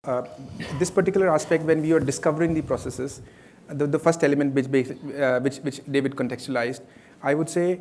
Uh, this particular aspect, when we are discovering the processes, the first element which David contextualized, I would say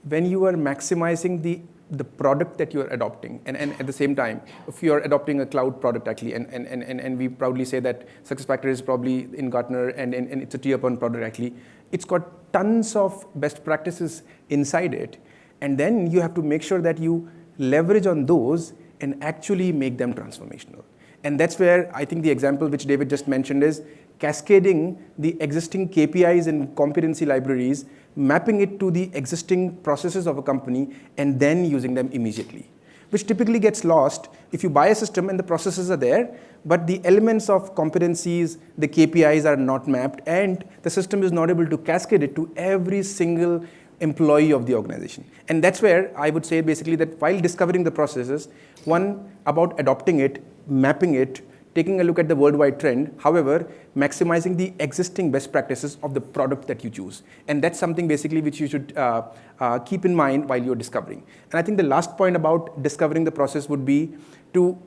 when you are maximizing the product that you are adopting, and at the same time, if you are adopting a cloud product actually, and we proudly say that SuccessFactors is probably in Gartner and it's a tier 1 product actually, it's got tons of best practices inside it, and then you have to make sure that you leverage on those and actually make them transformational. And that's where I think the example which David just mentioned is cascading the existing KPIs and competency libraries, mapping it to the existing processes of a company, and then using them immediately, which typically gets lost if you buy a system and the processes are there, but the elements of competencies, the KPIs are not mapped, and the system is not able to cascade it to every single employee of the organization. And that's where I would say basically that while discovering the processes, one, about adopting it, mapping it, taking a look at the worldwide trend, however, maximizing the existing best practices of the product that you choose. And that's something basically which you should keep in mind while you're discovering. And I think the last point about discovering the process would be to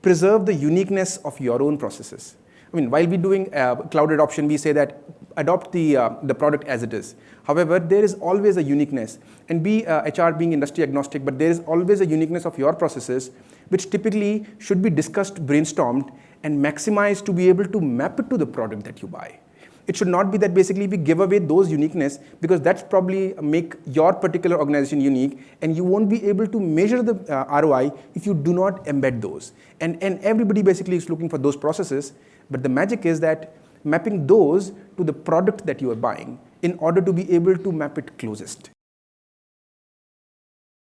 preserve the uniqueness of your own processes. I mean, while we're doing cloud adoption, we say that adopt the product as it is. However, there is always a uniqueness, and be HR being industry agnostic, but there is always a uniqueness of your processes, which typically should be discussed, brainstormed, and maximized to be able to map it to the product that you buy. It should not be that basically we give away those uniqueness, because that's probably make your particular organization unique, and you won't be able to measure the ROI if you do not embed those. And everybody basically is looking for those processes, but the magic is that mapping those to the product that you are buying in order to be able to map it closest.